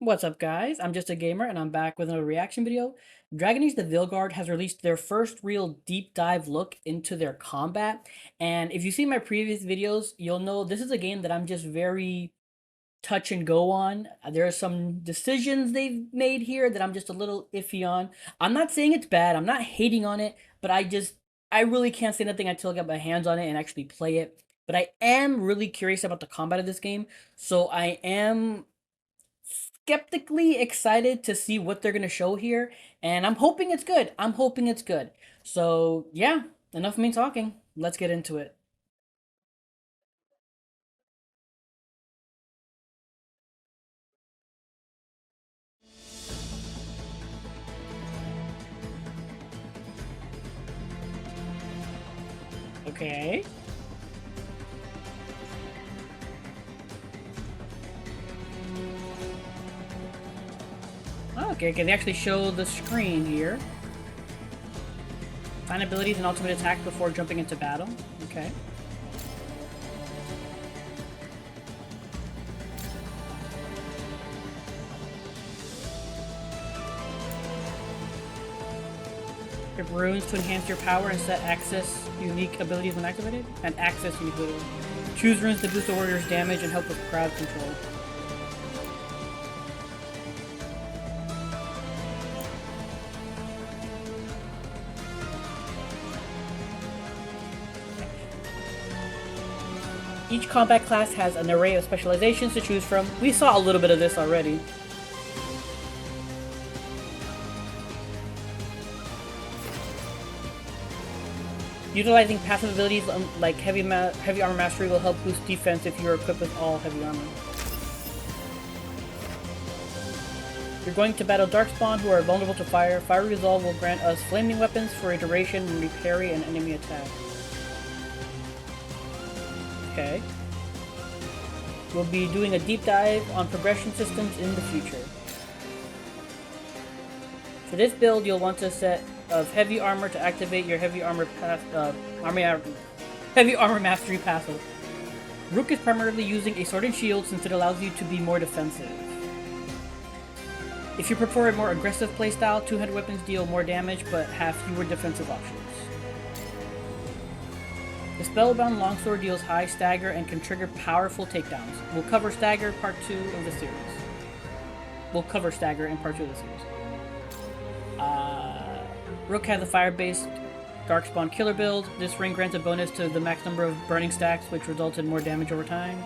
What's up, guys? I'm just a gamer, and I'm back with another reaction video. Dragon Age the Veilguard has released their first real deep dive look into their combat, and if you see my previous videos, you'll know this is a game that I'm just very touch and go on. There are some decisions they've made here that I'm just a little iffy on. I'm not saying it's bad, I'm not hating on it, but I really can't say nothing until I get my hands on it and actually play it. But I am really curious about the combat of this game, so I am skeptically excited to see what they're going to show here, and I'm hoping it's good. I'm hoping it's good. So, yeah, enough of me talking. Let's get into it. Okay. Okay, can they actually show the screen here? Find abilities and ultimate attack before jumping into battle. Okay. Equip runes to enhance your power and set access unique abilities when activated. And access unique abilities. Choose runes to boost the warrior's damage and help with crowd control. Each combat class has an array of specializations to choose from. We saw a little bit of this already. Utilizing passive abilities like heavy armor mastery will help boost defense if you are equipped with all heavy armor. You're going to battle Darkspawn, who are vulnerable to fire. Fire Resolve will grant us flaming weapons for a duration when we parry an enemy attack. Okay. We'll be doing a deep dive on progression systems in the future. For this build, you'll want a set of heavy armor to activate your heavy armor mastery passive. Rook is primarily using a sword and shield since it allows you to be more defensive. If you prefer a more aggressive playstyle, two-handed weapons deal more damage but have fewer defensive options. The Spellbound Longsword deals high stagger and can trigger powerful takedowns. We'll cover stagger part 2 of the series. We'll cover stagger in part 2 of the series. Rook has a fire-based Darkspawn killer build. This ring grants a bonus to the max number of burning stacks, which results in more damage over time.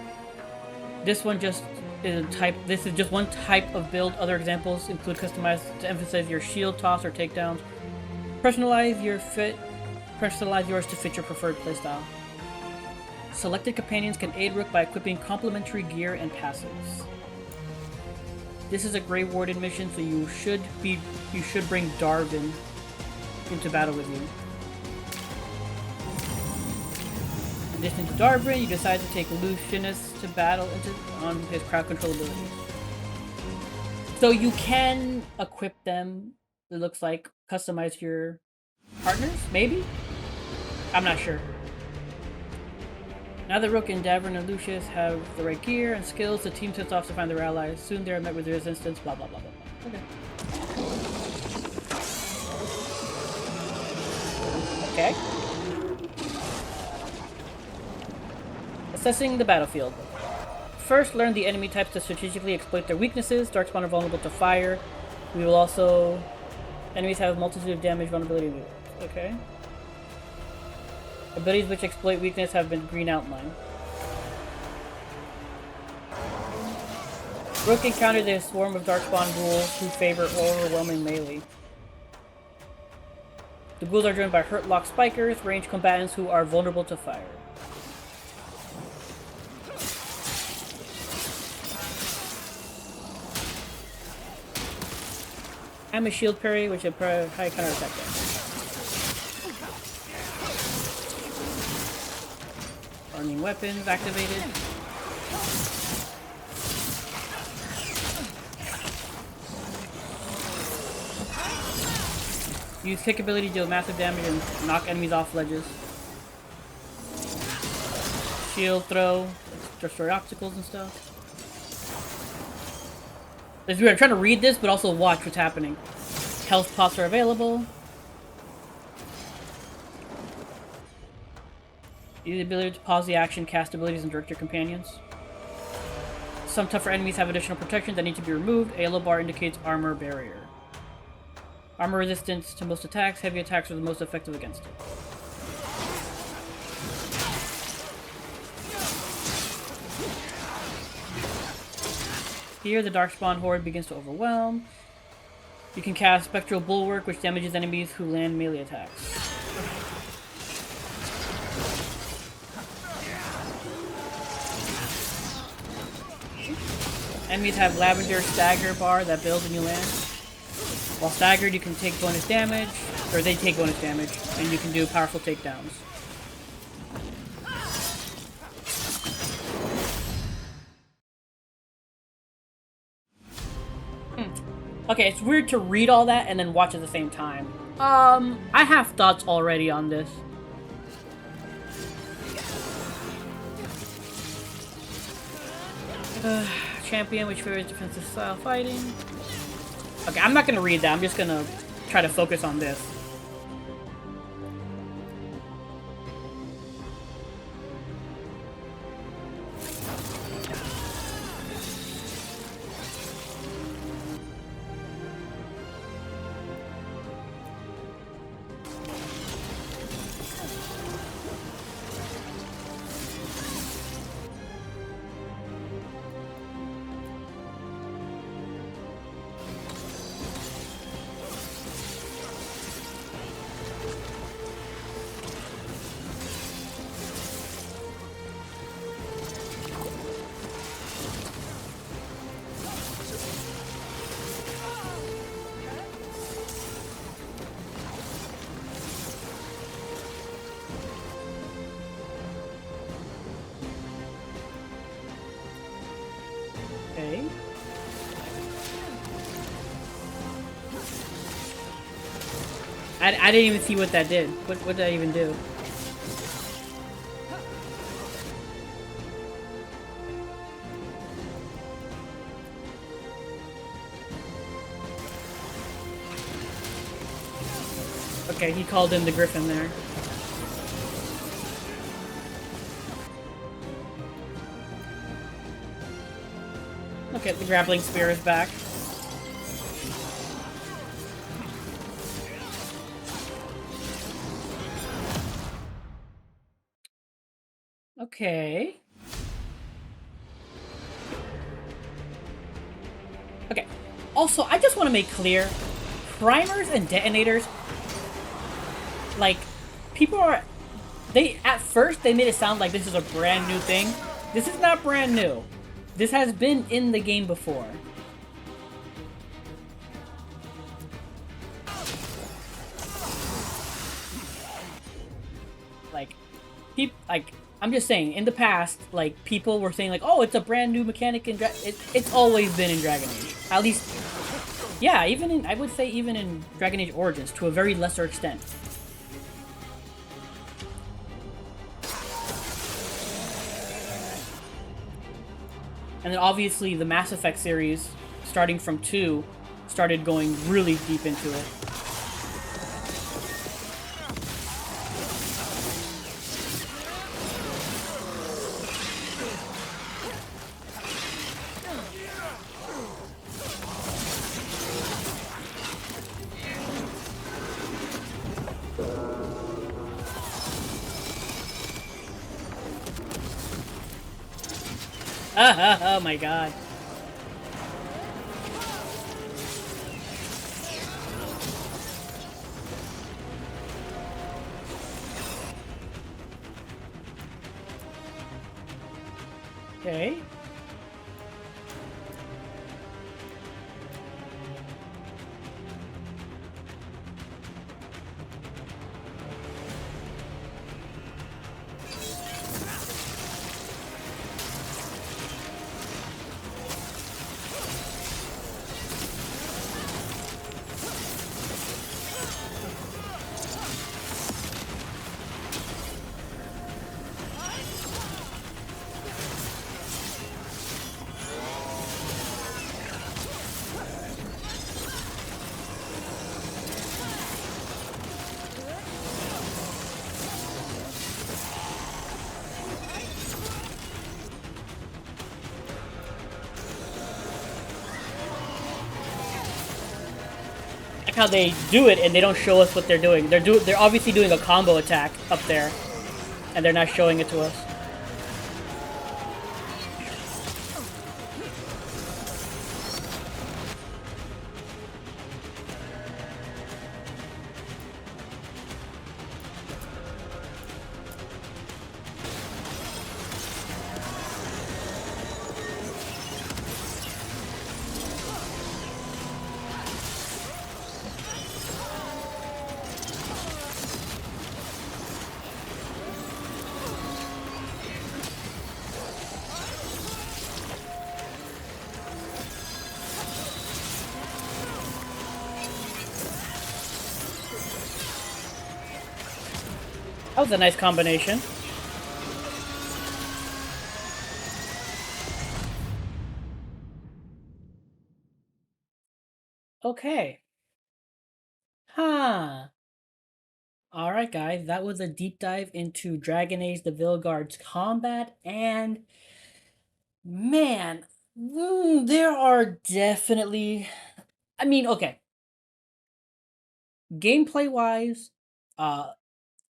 This one just is a type. This is just one type of build. Other examples include customized to emphasize your shield toss or takedowns. Personalize yours to fit your preferred playstyle. Selected companions can aid Rook by equipping complementary gear and passives. This is a Grey Warden mission, so you should bring Darwin into battle with you. In addition to Darwin, you decide to take Lucianus to battle on his crowd control abilities. So you can equip them. It looks like customize your partners, maybe? I'm not sure. Now that Rook and Davern and Lucius have the right gear and skills, the team sets off to find their allies. Soon they are met with resistance, blah blah blah blah blah. Okay. Okay. Assessing the battlefield. First, learn the enemy types to strategically exploit their weaknesses. Darkspawn are vulnerable to fire. We will also... Enemies have a multitude of damage vulnerability. Okay. Abilities which exploit weakness have been green outlined. Rook encounters a swarm of Darkspawn ghouls who favor overwhelming melee. The ghouls are joined by Hurtlock Spikers, ranged combatants who are vulnerable to fire. I'm a shield parry, which is a high counter attack damage. Arming weapons activated. Use kick ability to deal massive damage and knock enemies off ledges. Shield throw, destroy obstacles and stuff. It's weird. I'm trying to read this, but also watch what's happening. Health pots are available. The ability to pause the action, cast abilities, and direct your companions. Some tougher enemies have additional protections that need to be removed. A yellow bar indicates armor barrier. Armor resistance to most attacks. Heavy attacks are the most effective against it. Here, the Darkspawn Horde begins to overwhelm. You can cast Spectral Bulwark, which damages enemies who land melee attacks. Enemies have Lavender Stagger bar that builds when you land. While staggered, you can take bonus damage, or they take bonus damage, and you can do powerful takedowns. Okay, it's weird to read all that and then watch at the same time. I have thoughts already on this. Champion, which favors defensive style fighting. Okay, I'm not gonna read that. I'm just gonna try to focus on this. Okay. I didn't even see what that did. What did I even do? Okay, he called in the Griffin there. Okay, the grappling spear is back. Okay. Okay. Also, I just want to make clear, primers and detonators, like, people are, at first they made it sound like this is a brand new thing. This is not brand new. This has been in the game before. Like, I'm just saying, in the past, like, people were saying, like, oh, it's a brand new mechanic in it's always been in Dragon Age. At least, yeah, even in, I would say even in Dragon Age Origins, to a very lesser extent. And then obviously the Mass Effect series, starting from 2, started going really deep into it. Oh my god. Okay. like how they do it and they don't show us what they're doing. They're obviously doing a combo attack up there, and they're not showing it to us. That was a nice combination. Okay. Huh. Alright, guys, that was a deep dive into Dragon Age the Veilguard's combat, and man, there are definitely. I mean, okay, gameplay wise, uh,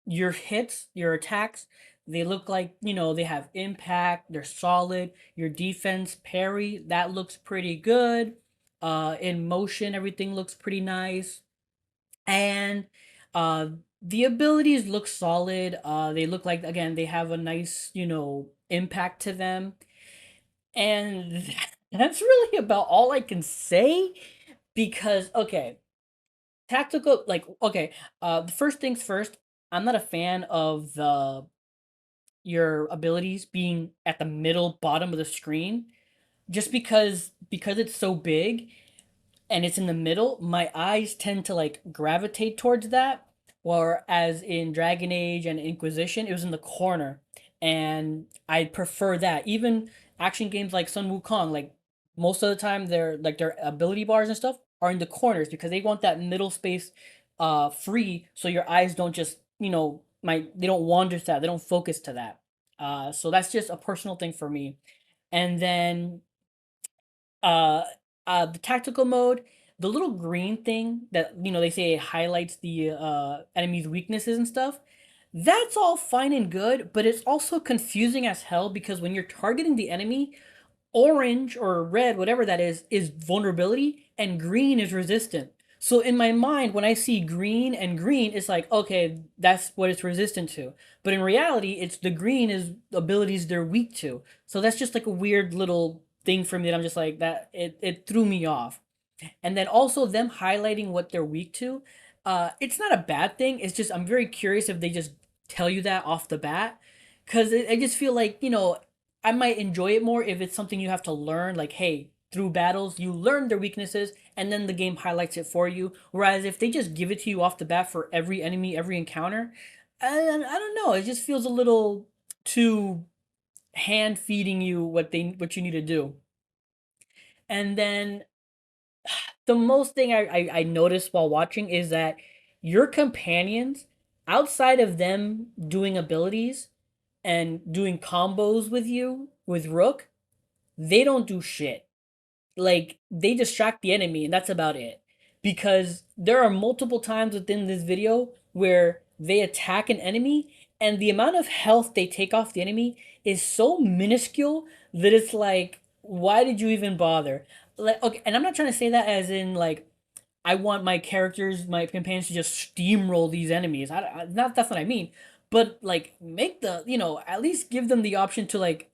your hits, your attacks, they look like, they have impact, they're solid. Your defense, parry, that looks pretty good. In motion, everything looks pretty nice. And uh the abilities look solid. They look like, again, they have a nice, impact to them. And that's really about all I can say because, okay, tactical, like, okay, the first things first, I'm not a fan of the your abilities being at the middle bottom of the screen, just because it's so big and it's in the middle, my eyes tend to like gravitate towards that. Whereas in Dragon Age and Inquisition, it was in the corner, and I prefer that. Even action games like Sun Wukong, like most of the time, their ability bars and stuff are in the corners because they want that middle space, free, so your eyes don't just, they don't wander to that, they don't focus to that. So that's just a personal thing for me. And then uh the tactical mode, the little green thing that, they say it highlights the enemy's weaknesses and stuff, that's all fine and good, but it's also confusing as hell because when you're targeting the enemy, orange or red, whatever that is vulnerability, and green is resistant. So in my mind, when I see green, it's like, okay, that's what it's resistant to. But in reality, it's the green is abilities they're weak to. So that's just like a weird little thing for me that I'm just like, that it threw me off. And then also them highlighting what they're weak to. It's not a bad thing. It's just I'm very curious if they just tell you that off the bat, because I just feel like, I might enjoy it more if it's something you have to learn. Like, hey, through battles you learn their weaknesses, and then the game highlights it for you. Whereas if they just give it to you off the bat for every enemy, every encounter, I don't know. It just feels a little too hand feeding you what you need to do. And then the most thing I noticed while watching is that your companions, outside of them doing abilities and doing combos with you with Rook, they don't do shit. Like, they distract the enemy and that's about it. Because there are multiple times within this video where they attack an enemy and the amount of health they take off the enemy is so minuscule that it's like, why did you even bother? Like, okay, and I'm not trying to say that as in like I want my characters, my companions to just steamroll these enemies. Not that's what I mean. But like, make the, at least give them the option to like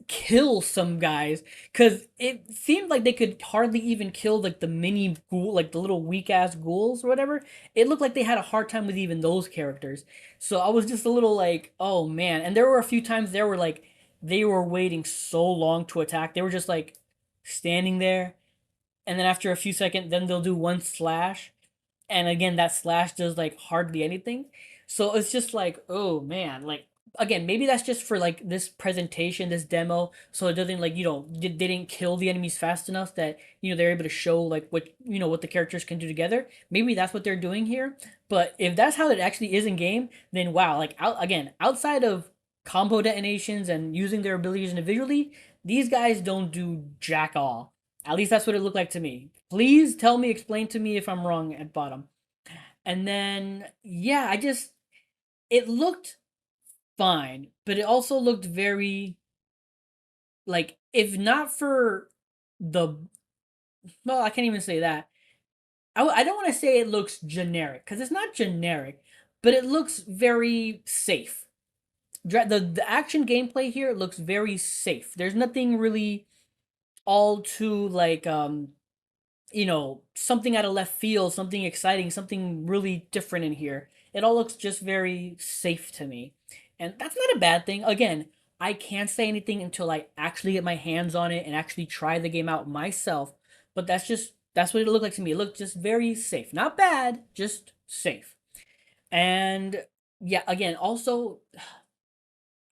kill some guys, because it seemed like they could hardly even kill like the mini ghoul, like the little weak ass ghouls or whatever. It looked like they had a hard time with even those characters. So I was just a little like, oh man. And there were a few times there were like they were waiting so long to attack. They were just like standing there, and then after a few seconds, then they'll do one slash, and again that slash does like hardly anything. So it's just like, oh man, like, again, maybe that's just for like this presentation, this demo, so it doesn't like, they didn't kill the enemies fast enough that, they're able to show like what the characters can do together. Maybe that's what they're doing here. But if that's how it actually is in game, then wow, like, again, outside of combo detonations and using their abilities individually, these guys don't do jack all. At least that's what it looked like to me. Please tell me, explain to me if I'm wrong at bottom. And then, yeah, it looked fine, but it also looked very, like, if not for the, well, I can't even say that. I don't want to say it looks generic, because it's not generic, but it looks very safe. The action gameplay here looks very safe. There's nothing really all too like something out of left field, something exciting, something really different in here. It all looks just very safe to me. And that's not a bad thing. Again, I can't say anything until I actually get my hands on it and actually try the game out myself. But that's what it looked like to me. It looked just very safe. Not bad, just safe. And yeah, again, also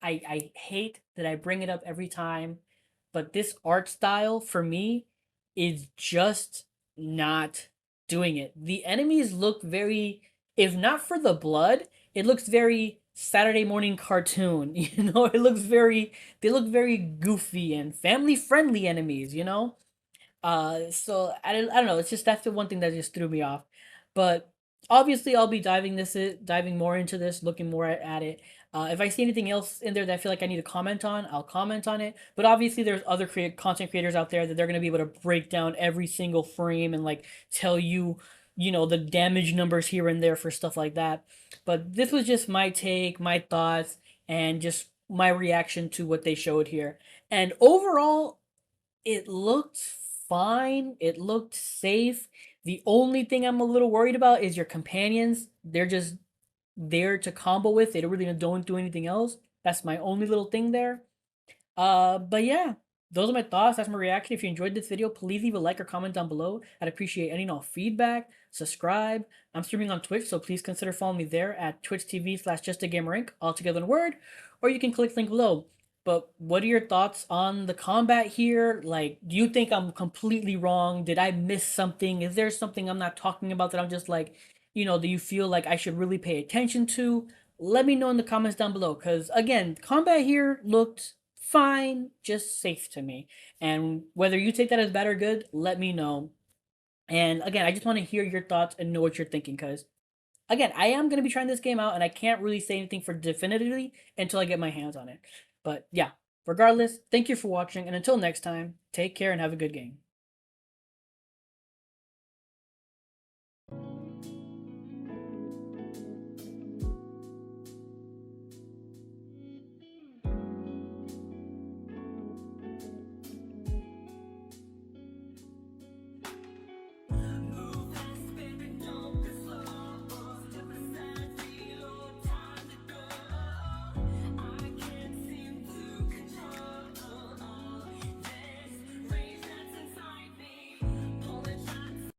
I hate that I bring it up every time, but this art style for me is just not doing it. The enemies look very, if not for the blood, it looks very Saturday morning cartoon. They look very goofy and family friendly enemies, you know? So I don't know. It's just that's the one thing that just threw me off. But obviously, I'll be diving more into this, looking more at it. If I see anything else in there that I feel like I need to comment on, I'll comment on it. But obviously, there's other content creators out there that they're gonna be able to break down every single frame and like tell you, the damage numbers here and there for stuff like that. But this was just my take, my thoughts, and just my reaction to what they showed here. And overall, it looked fine. It looked safe. The only thing I'm a little worried about is your companions. They're just there to combo with. They don't do anything else. That's my only little thing there. But yeah, those are my thoughts. That's my reaction. If you enjoyed this video, please leave a like or comment down below. I'd appreciate any and all feedback. Subscribe. I'm streaming on Twitch, so please consider following me there at twitch.tv/justagamerink, all together in a word, or you can click the link below. But what are your thoughts on the combat here? Like, do you think I'm completely wrong? Did I miss something? Is there something I'm not talking about that I'm just like, do you feel like I should really pay attention to? Let me know in the comments down below, because again, combat here looked fine, just safe to me. And whether you take that as bad or good, let me know. And again, I just want to hear your thoughts and know what you're thinking, because again, I am going to be trying this game out and I can't really say anything for definitively until I get my hands on it. But yeah, regardless, thank you for watching, and until next time, take care and have a good game.